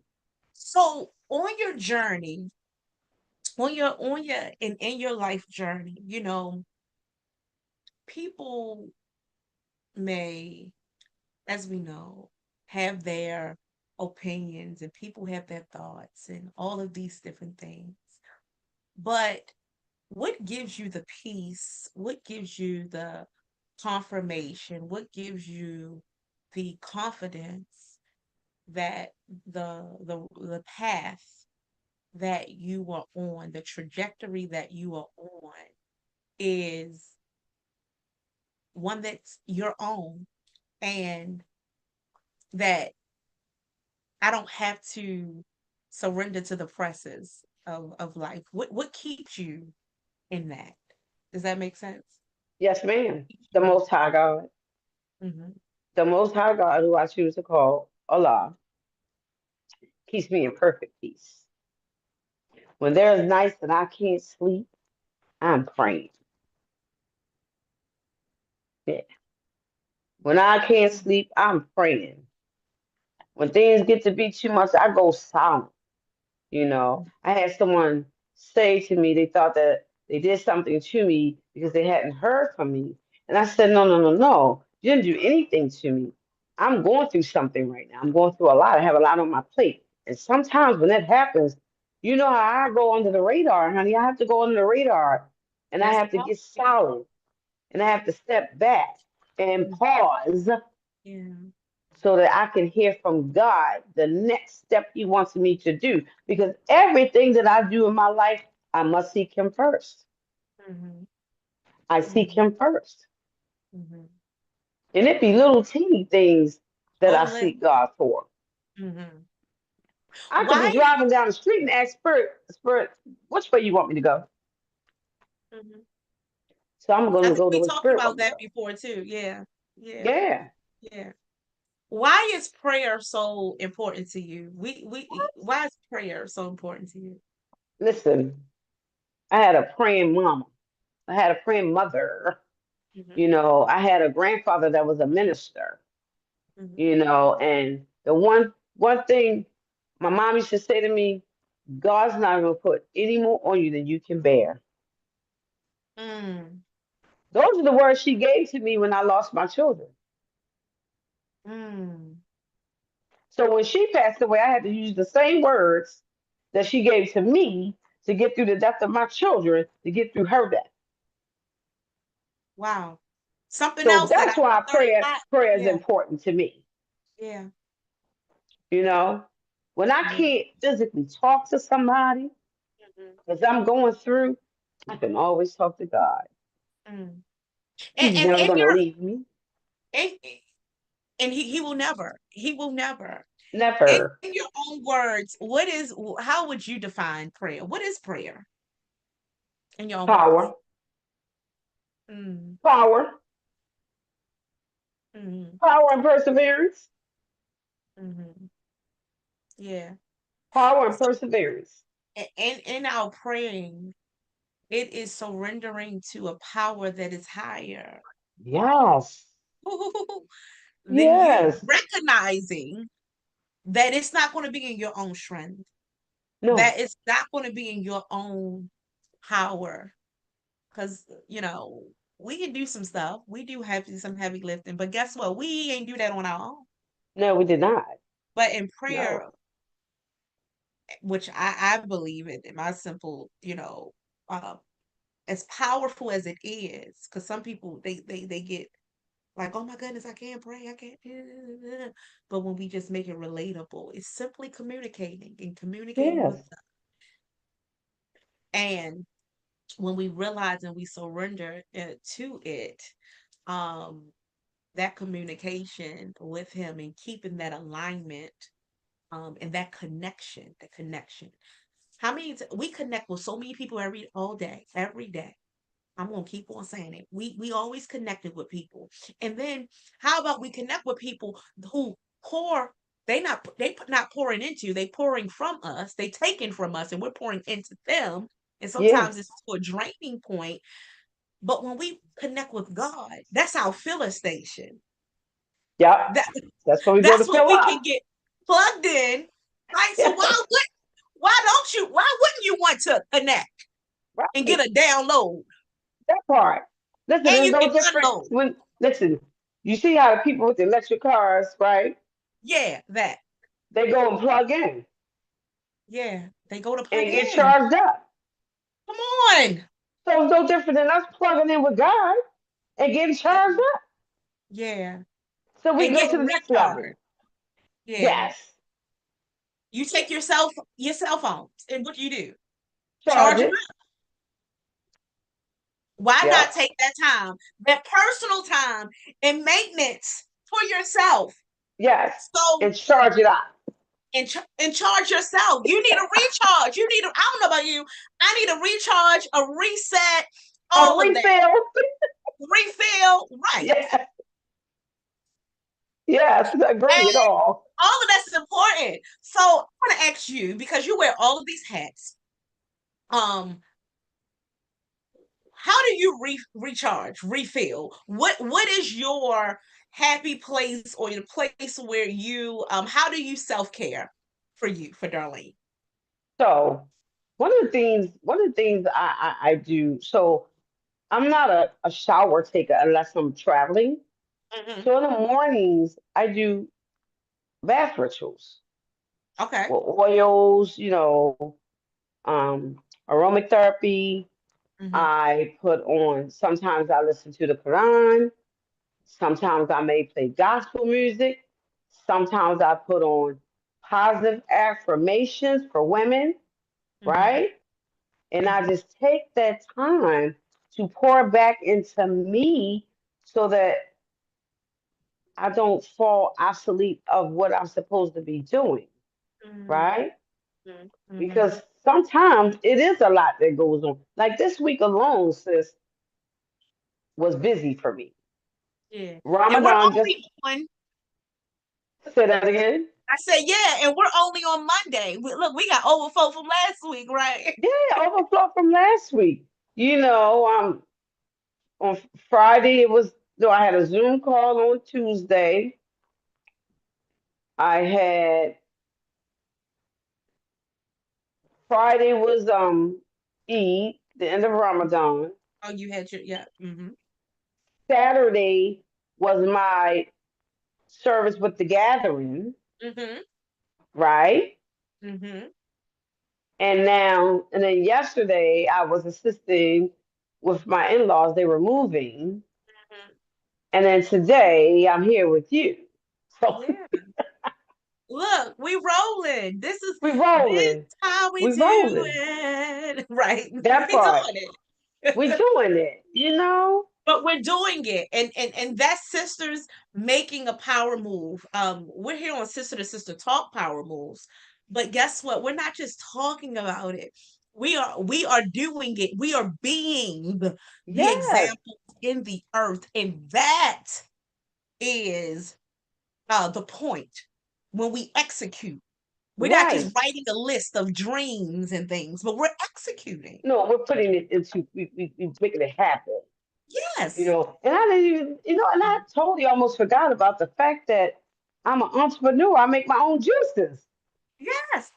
So on your journey, on your in your life journey, people may, as we know, have their opinions and people have their thoughts and all of these different things. But what gives you the peace? What gives you the confirmation? What gives you the confidence that the path that you are on, the trajectory that you are on, is one that's your own, and that I don't have to surrender to the presses of life? What keeps you in that? Does that make sense? Yes, ma'am. Keeps The you. Most High God, Mm-hmm. the Most High God, who I choose to call Allah, keeps me in perfect peace. When there's nights that I can't sleep, I'm praying. Yeah. When I can't sleep, I'm praying. When things get to be too much, I go silent. I had someone say to me they thought that they did something to me because they hadn't heard from me. And I said, no, no, no, no. You didn't do anything to me. I'm going through something right now. I'm going through a lot. I have a lot on my plate. And sometimes when that happens, you know how I go under the radar, honey. I have to go under the radar and I That's have to all. get solid and I have to step back and Mm. pause Yeah. so that I can hear from God the next step He wants me to do. Because everything that I do in my life, I must seek Him first. Mm-hmm. I seek Mm-hmm. Him first. Mm-hmm. And it be little teeny things that I Oh, let. seek God for. Mm-hmm. I could be Why? driving down the street and ask Spirit, which way you want me to go? Mm-hmm. So I'm I going to think go to we where talked Spirit about want me to that go. before too. Yeah. Yeah. Yeah. Yeah. Why is prayer so important to you? Why is prayer so important to you? Listen, I had a praying mama. I had a praying mother. Mm-hmm. I had a grandfather that was a minister. Mm-hmm. And the one thing my mom used to say to me, God's not gonna put any more on you than you can bear. Mm. Those are the words she gave to me when I lost my children. Mm. So when she passed away, I had to use the same words that she gave to me to get through the death of my children, to get through her death. Wow. Something So else that that's why I learned a lot. prayer is Yeah. important to me. Yeah. You know, when I Mm-hmm. can't physically talk to somebody Mm-hmm. because I'm going through, I can always talk to God. Mm. And He's and never and going to you're leave me. and, and he will never. Never. In your own words, how would you define prayer? What is prayer in your own words? Power, Mm. power, Mm-hmm. power and perseverance. Mm-hmm. Yeah. Power and So, perseverance. in our praying, it is surrendering to a power that is higher Yes. than you, Yes. recognizing that it's not going to be in your own strength, No. that it's not going to be in your own power. Because, we can do some stuff. We do have to do some heavy lifting, but guess what? We ain't do that on our own. No, we did not. But in prayer, No. which I believe in my simple, uh, as powerful as it is, because some people they get like, oh my goodness, I can't pray, I can't. But when we just make it relatable, it's simply communicating with Yes. them. And when we realize and we surrender to it, um, that communication with him and keeping that alignment, and that connection. How many we connect with so many people all day, every day. I'm gonna keep on saying it. We always connected with people, and then how about we connect with people who pour? They not pouring into, they pouring from us. They taking from us, and we're pouring into them. And Yeah. sometimes it's to a draining point. But when we connect with God, that's our filler station. Yep. That That's where we go to that's what fill we up. can get plugged in, right? So Yes. why wouldn't you want to connect and get Right. a download, That part. Listen, and it's you no can different unload? when listen, you see how the people with the electric cars, right? Yeah, that. They go and plug in Yeah, they go to plug and get in. charged up. Come on. So it's no different than us plugging in with God. and getting charged up. Yeah. So we And go get to the next level. recharged. Yeah. Yes. You take your cell phone, and what do you do? Charge Charge them it. up. Why not Yep. take that time, that personal time and maintenance for yourself? Yes. So And charge it up. and charge yourself. You need a recharge. You need a, I don't know about you. I need a recharge, a reset, A all of that. refill. Refill, right. Yes. Yes. Agree And at all. all of that's important. So I want to ask you, because you wear all of these hats, um, how do you recharge, refill? What is your happy place or your place where you how do you self-care for you, for Darlene? So one of the things I do, so I'm not a shower taker unless I'm traveling. Hmm. So in the mornings I do bath rituals Okay. with oils, aromatherapy. Hmm. I put on, sometimes I listen to the Quran, sometimes I may play gospel music, sometimes I put on positive affirmations for women, Hmm. right? And I Hmm. just take that time to pour back into me so that I don't fall obsolete of what I'm supposed to be doing, right? Hmm. Hmm. Because sometimes it is a lot that goes on. Like this week alone, sis, was busy for me. Yeah. And we're Ramadan just only on, said that again. I said, yeah, and we're only on Monday. Look, we got overflow from last week, right? Yeah, overflow from last week. On Friday it was no, I had a Zoom call on Tuesday. I had Friday was Eid, the end of Ramadan. Oh, you had your, yeah. Hmm. Saturday was my service with the gathering, Hmm. right? Hmm. And then yesterday I was assisting with my in-laws. They were moving. And then today I'm here with you. So Yeah. Look, we rolling. we This rolling. how we We do rolling. it. Right. That We part. doing We it. doing it. But we're doing it. And that's sisters making a power move. We're here on Sister to Sister Talk Power Moves. But guess what? We're not just talking about it. We are doing it. We are being the Yes. example in the earth. And that is the point when we execute. We're not just Right. writing a list of dreams and things, but we're executing. No, we're putting it into we making it happen. Yes. And I didn't even, and I totally almost forgot about the fact that I'm an entrepreneur. I make my own juices. Yes.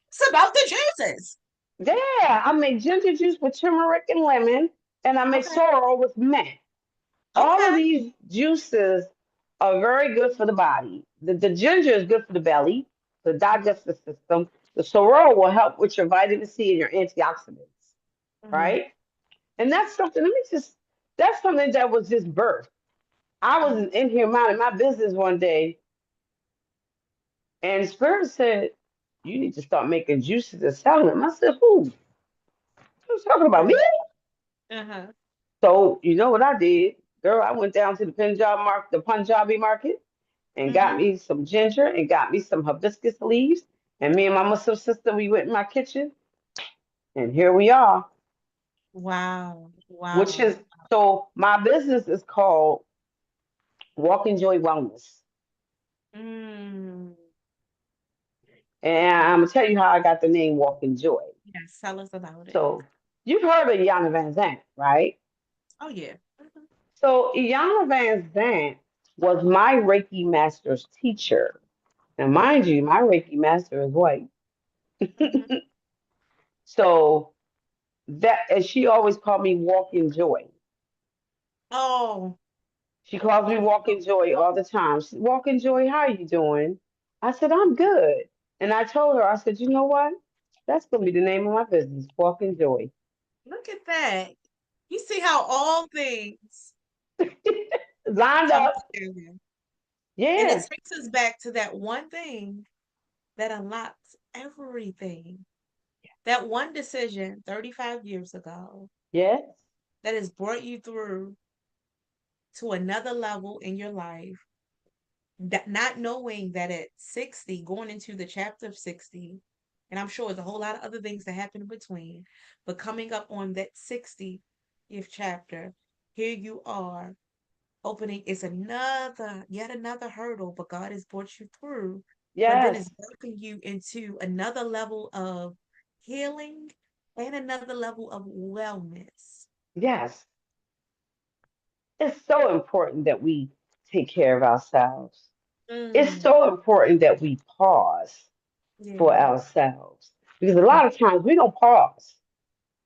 It's about the juices. Yeah, I make ginger juice with turmeric and lemon, and I make Okay. sorrel with mint. All of Okay. these juices are very good for the body. The ginger is good for the belly, the digestive system. The sorrel will help with your vitamin C and your antioxidants, Mm-hmm. right? And that's something, that's something that was just birth. I was in here minding my business one day, and Spirit said, "You need to start making juices and selling them." I said, "Who? Who's talking about me?" Uh-huh. So you know what I did, girl? I went down to the Punjabi market, and got Mm-hmm. me some ginger and got me some hibiscus leaves. And me and my Muslim sister, we went in my kitchen, and here we are. Wow. Which is Wow. so my business is called Walk and Joy Wellness, Mm. and I'm gonna tell you how I got the name Walk and Joy. Yes, tell us about it. So you've heard of Iyanla Van Zant, right? Oh yeah. Mhm. So Iyanla Van Zant was my Reiki master's teacher. And mind you, my Reiki master is white. Mhm. So that, and she always called me Walking Joy. Oh. She calls me Walking Joy all the time. She, Walking Joy, how you doing? I said, I'm good. And I told her, I said, you know what? That's gonna be the name of my business, Walking Joy. Look at that. You see how all things. Lined Come up. together. And it Yeah. takes us back to that one thing that unlocks everything. That one decision 35 years ago Yes. that has brought you through to another level in your life, that not knowing that at 60, going into the chapter of 60, and I'm sure there's a whole lot of other things that happen in between, but coming up on that 60th chapter, here you are opening is another, yet another hurdle, but God has brought you through, but then Yes. it's birthing you into another level of healing and another level of wellness. Yes. It's so important that we take care of ourselves. It's Mm, so important that we pause for yeah. ourselves. Because a Mm, lot of times we don't pause.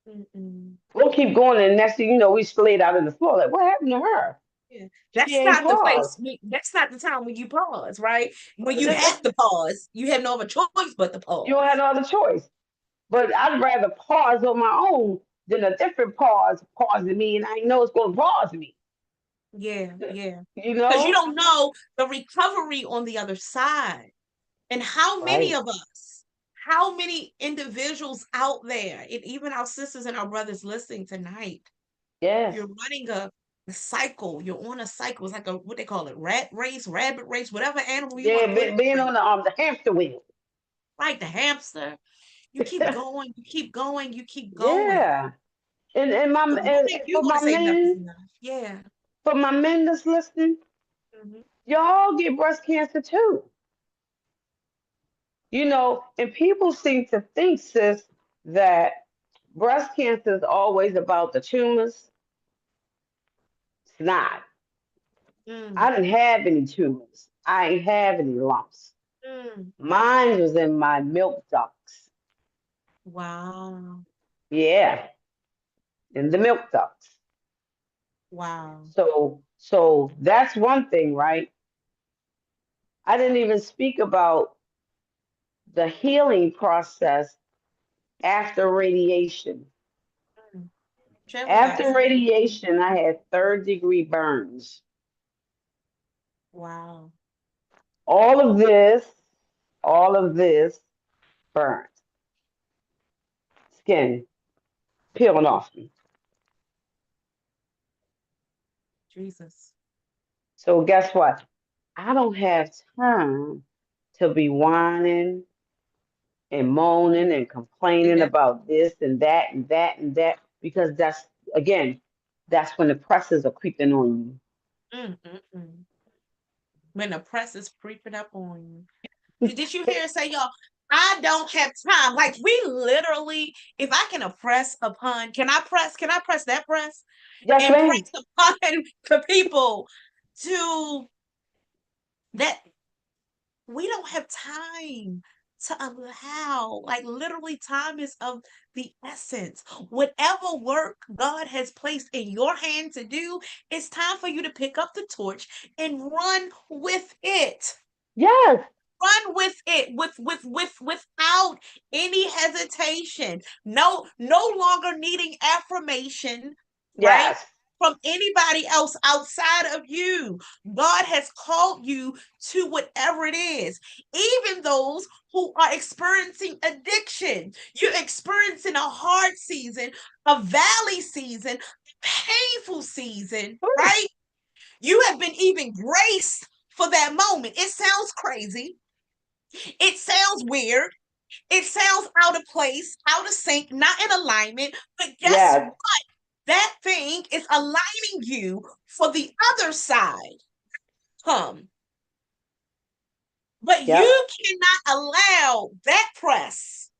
mm. We'll keep going, and the next thing you know, we laid out on the floor. Like, what happened to her? Yeah. She That's ain't not the paused. place. That's not the time when you pause, right? When you have to pause, you have no other choice but to You don't have pause. no other choice. But I'd rather pause on my own than a different pause pausing me, and I know it's going to pause me. Yeah, yeah. You Because you know? don't know the recovery on the other side. And how many Right. of us, how many individuals out there, and even our sisters and our brothers listening tonight, Yes. you're running a cycle. You're on a cycle. It's like a what they call it, rat race, rabbit race, whatever animal you want Yeah, to put it being with. on the hamster wheel. Like the hamster. You keep going, you keep going, you keep going. Yeah. And my The moment for you want my to say enough is men, enough. Yeah. that's listening, Mhm. y'all get breast cancer too. And people seem to think, sis, that breast cancer is always about the tumors. It's not. Mm, I didn't have any tumors. I ain't have any lumps. mm. Mine was in my milk ducts. Wow. Yeah, in the milk ducts. Wow. So that's one thing, right? I didn't even speak about the healing process after radiation. Mm. Share with After us. radiation, I had third-degree burns. Wow. All of this, all of this burnt skin peeling off me. Jesus. So guess what? I don't have time to be whining and moaning and Say complaining that. about this and that and that and that because again, that's when the presses are creeping on you. Mm, mm, mm. When the press is creeping up on you. Did you hear it say, y'all? I don't have time. Like we literally, if I can press upon, can I press that press Yes, and ma'am. press upon the people to that we don't have time to allow, like literally time is of the essence. Whatever work God has placed in your hand to do, it's time for you to pick up the torch and run with it. Yes, Run with it without any hesitation. No longer needing affirmation, right? yes, From anybody else outside of you. God has called you to whatever it is. Even those who are experiencing addiction. You're experiencing a hard season, a valley season, painful season, right? You have been even graced for that moment. It sounds crazy. It sounds weird. It sounds out of place, out of sync, not in alignment. But guess yes, what? That thing is aligning you for the other side. Come. But yep. you cannot allow that press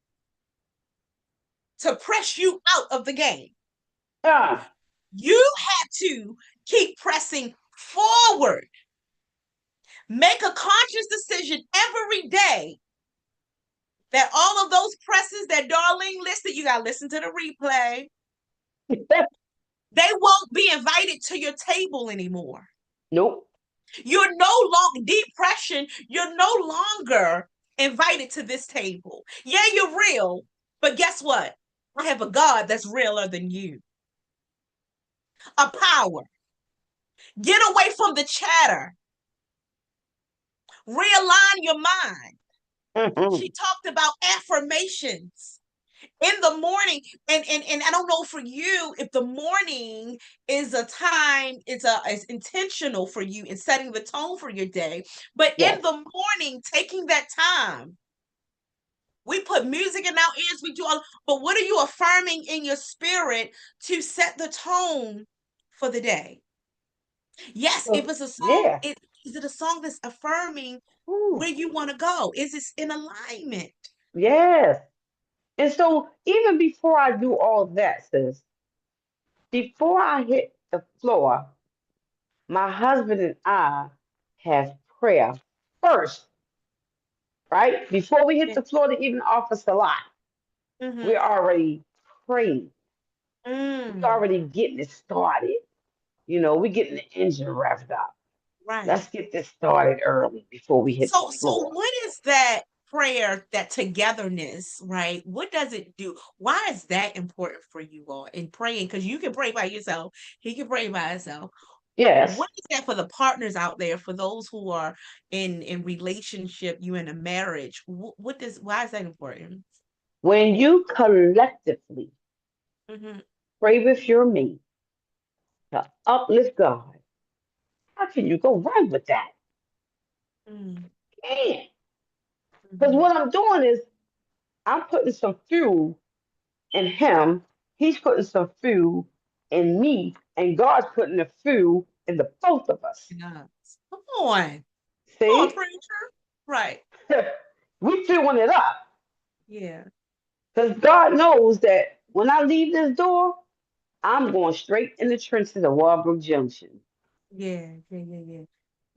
to press you out of the game. Ah, You have to keep pressing forward. Make a conscious decision every day that all of those presses that Darlene listed, you got to listen to the replay. They won't be invited to your table anymore. nope. You're no longer depression. You're no longer invited to this table. Yeah, you're real, but guess what? I have a God that's realer than you. A power. Get away from the chatter. Realign your mind. Mhm. She talked about affirmations in the morning. And I don't know for you if the morning is a time, it's intentional for you in setting the tone for your day. But in Yes. the morning, taking that time, we put music in our ears, we do all, but what are you affirming in your spirit to set the tone for the day? Yes, if So, it's a song, yeah. is it a song that's affirming Ooh, where you want to go? Is it in alignment? yes. And so even before I do all that, sis, before I hit the floor, my husband and I have prayer first, right? Before we hit Yeah. the floor to even offer salat, we're Mm-hmm. already praying. We're Mm, already getting it started. You know, we're getting the engine revved up. right. Let's get this started early before we hit the So floor. what is that prayer, that togetherness, right? What does it do? Why is that important for you all in praying? Because you can pray by yourself, he can pray by himself. Yes. What is that for the partners out there, for those who are in relationship, you in a marriage? What does why is that important? When you collectively Mm-hmm. pray with your mate to uplift God, how can you go wrong with that? Mm-hmm. Can't. Because Mm-hmm. what I'm doing is I'm putting some fuel in him, he's putting some fuel in me, and God's putting the fuel in the both of us. Yes. Come on, See? preacher. Right. We filling it up. Yeah. Because God knows that when I leave this door, I'm going straight in the trenches of Walbrook Junction. Yeah. Yeah. Yeah. Yeah.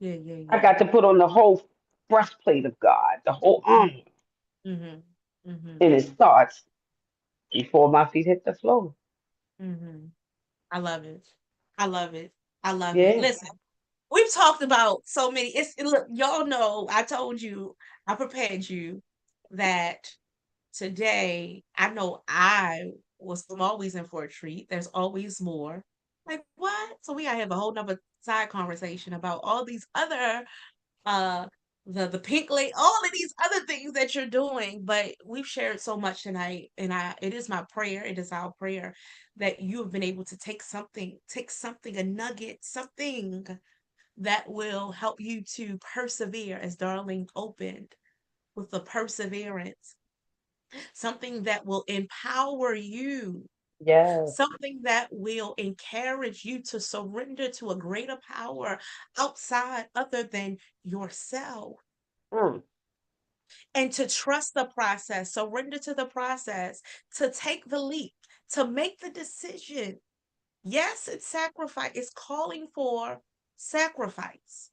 Yeah. Yeah. I Yeah. got to put on the whole breastplate of God, the whole armor, Mm-hmm. Mm-hmm. and it starts before my feet hit the floor. Mm-hmm. I love it. I love it. I love it. Yeah. Listen, we've talked about so many. Look, y'all know I told you, I prepared you that today I know I was I'm always in for a treat. There's always more. Like what? So we gotta have a whole nother side conversation about all these other uh the pink lady, all of these other things that you're doing. But we've shared so much tonight, and I it is my prayer, it is our prayer that you have been able to take something, a nugget, something that will help you to persevere, as Darlene opened with the perseverance, something that will empower you, Yes. something that will encourage you to surrender to a greater power outside other than yourself, Mm. and to trust the process, surrender to the process, to take the leap, to make the decision. Yes, it's sacrifice, it's calling for sacrifice.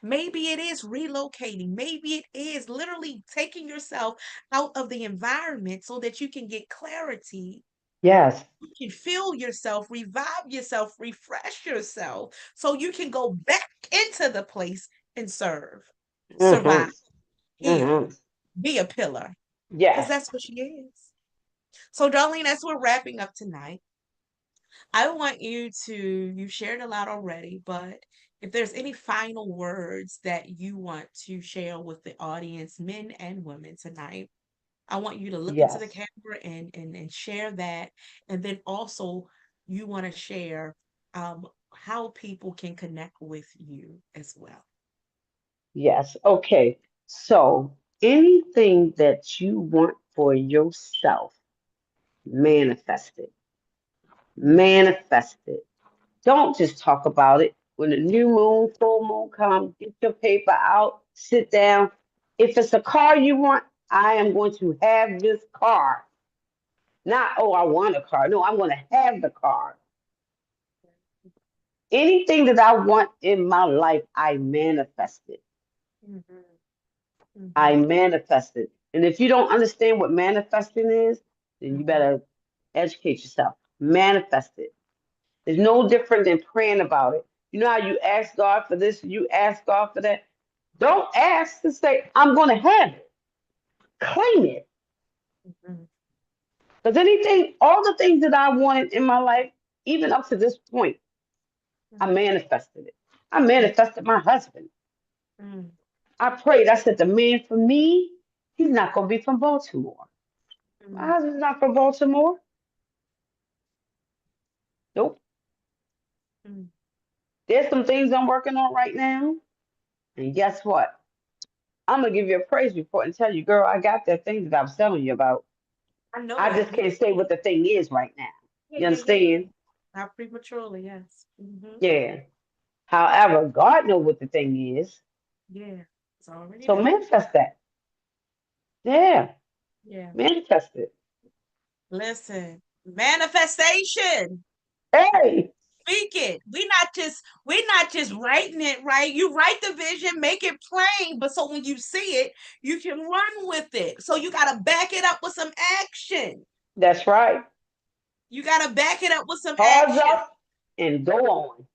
Maybe it is relocating. Maybe it is literally taking yourself out of the environment so that you can get clarity. Yes. You can feel yourself, revive yourself, refresh yourself so you can go back into the place and serve, Hmm. survive, heal, Hmm. be a pillar, because Yes. that's what she is. So, Darlene, as we're wrapping up tonight, I want you to, you shared a lot already, but if there's any final words that you want to share with the audience, men and women tonight, I want you to look into the Yes. camera and share that. And then also you want to share how people can connect with you as well. Yes. Okay. So anything that you want for yourself, manifest it. Manifest it. Don't just talk about it. When the new moon, full moon comes, get your paper out, sit down. If it's a car you want, I am going to have this car. Not, oh, I want a car. No, I'm going to have the car. Anything that I want in my life, I manifest it. Mhm, I mhm, manifest it. And if you don't understand what manifesting is, then you mhm, better educate yourself. Manifest it. It's no different than praying about it. You know how you ask God for this, you ask God for that. Don't ask to say, I'm going to have it. Claim it. mhm, Because anything, all the things that I wanted in my life, even up to this point, I Mm, manifested it. I mm, manifested my husband. mm, I prayed. I said, the man for me, he's not going to be from Baltimore. My mm, husband's not from Baltimore. Nope. mm. There's some things I'm working on right now. And guess what? I'm going to give you a praise report and tell you, girl, I got that thing that I was telling you about. I know I that. just can't say what the thing is right now. Yeah, You yeah, yeah, yeah. understand? Not prematurely, yes. Hmm. Yeah. However, God knows what the thing is. Yeah, it's already So done. manifest that. Yeah. Yeah. Manifest it. Listen, manifestation. Hey, Speak it. We're not just writing it, right. You write the vision, make it plain, but so when you see it, you can run with it. So you gotta back it up with some action. that's right. You gotta back it up with some Pause action. up and go on.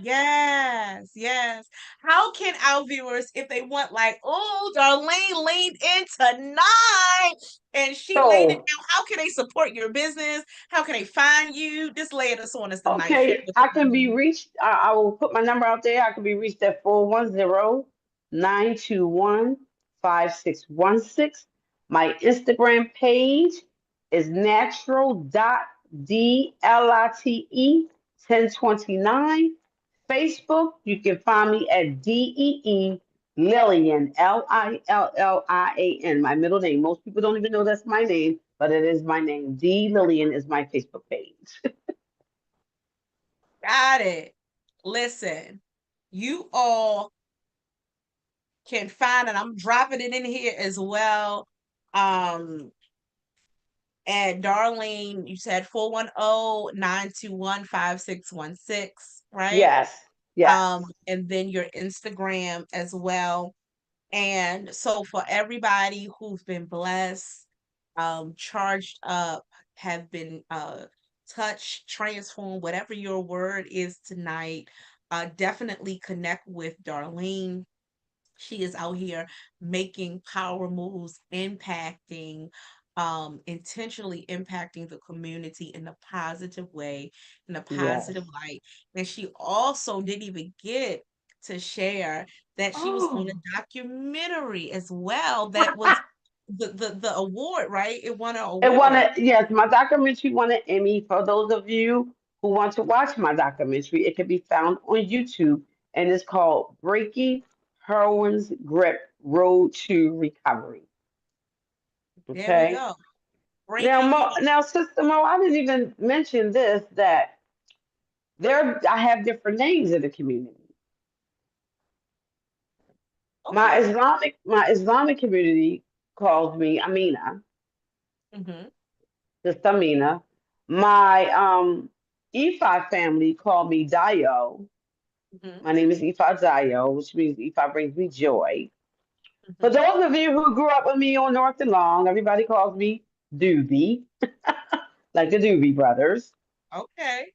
Yes, yes. How can our viewers, if they want, like, oh, Darlene leaned in tonight and she laid it So, down, how can they support your business? How can they find you? Just lay this on us tonight. Share okay, with I us, can be Darlene. reached. I will put my number out there. I can be reached at 410-921-5616. My Instagram page is natural.dlite 1029. Facebook, you can find me at DEE Lillian, Lillian. My middle name. Most people don't even know that's my name, but it is my name. D Lillian is my Facebook page. Got it. Listen, you all can find it. I'm dropping it in here as well. Um, and Darlene, you said 410-921-5616, right? Yes, yes, And then your Instagram as well. And so for everybody who's been blessed, charged up, have been touched, transformed, whatever your word is tonight, definitely connect with Darlene. She is out here making power moves, impacting, intentionally impacting the community in a positive way, in a yes. positive light. And she also didn't even get to share that she was on Oh, a documentary as well. That was the award, right? It won an it won award. a, yes, my documentary won an Emmy. For those of you who want to watch my documentary, it can be found on YouTube and it's called Breaking Heroin's Grip Road to Recovery. There we Okay. go. Breaking her. Now, Sister Mo, I didn't even mention this that I have different names in the community. Okay. My Islamic community calls me Amina, Hmm. Sister Amina. My Ifa family called me Dio. Hmm. My name is Ifa Dio, which means Ifa brings me joy. For Hmm. those of you who grew up with me on North and Long, everybody calls me Doobie, like the Doobie Brothers. Okay.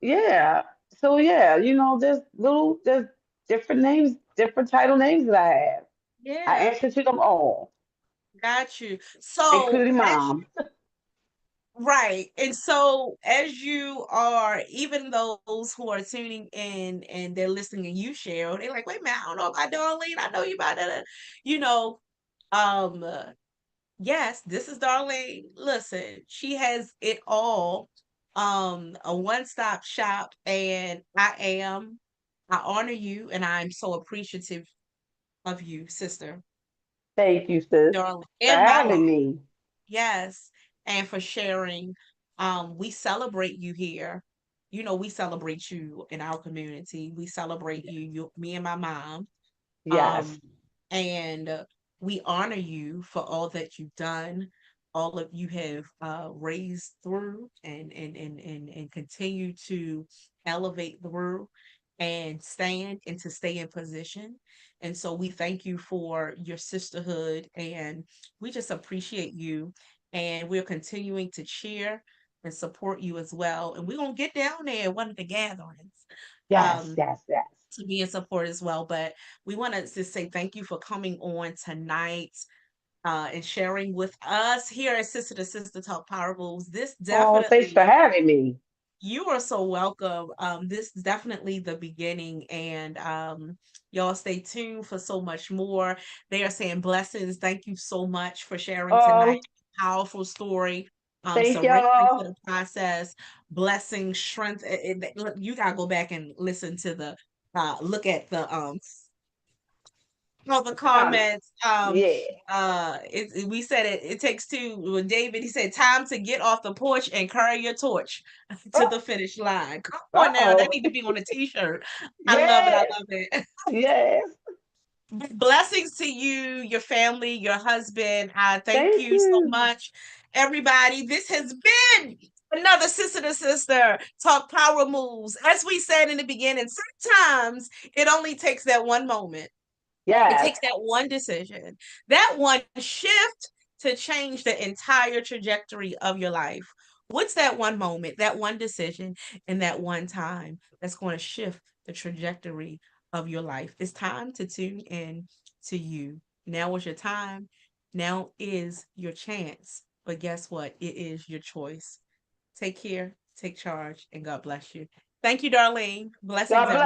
Yeah. So yeah, there's different names, different title names that I have. I Yeah. answer to them all, Got you. So including as mom. right. And so as you are, even those who are tuning in and they're listening and you share, they're like, wait a minute, I don't know about Darlene. I know you about that. You know, um, yes, this is Darlene. Listen, she has it all. A one-stop shop, and I honor you and I'm so appreciative of you, sister, Thank you, sis, Darlene, for in my having life. me. Yes, and for sharing. We celebrate you here. You know, we celebrate you in our community. We celebrate you, me and my mom. Yes. Um, and we honor you for all that you've done, all of you have raised through and continue to elevate through and stand and to stay in position. And so we thank you for your sisterhood and we just appreciate you. And we're continuing to cheer and support you as well. And we're gonna get down there at one of the gatherings. Yes, Um, yes, yes. to be in support as well. But we want to just say thank you for coming on tonight and sharing with us here at Sister to Sister Talk Power Moves. This Oh, thanks for definitely, having me. You are so welcome. This is definitely the beginning, and y'all stay tuned for so much more. They are saying blessings. Thank you so much for sharing tonight. Oh, Powerful story. thank Surrendering to y'all. the process, blessing, strength. Look, you gotta go back and listen to the look at the all the Comment. comments. Yeah. We said it takes two. With David, he said, "Time to get off the porch and carry your torch to Oh, the finish line." Come on now, that uh-oh. need to be on a t-shirt. I love it. I Yes. love it. Yes. Blessings to you, your family, your husband. I thank Thank you so you. much, everybody. This has been another Sister to Sister Talk Power Moves. As we said in the beginning, sometimes it only takes that one moment. It Yes. takes that one decision, that one shift to change the entire trajectory of your life. What's that one moment, that one decision, and that one time that's going to shift the trajectory of your life? It's time to tune in to you. Now is your time. Now is your chance. But guess what? It is your choice. Take care, take charge, and God bless you. Thank you, Darlene. Blessings, God bless. everyone.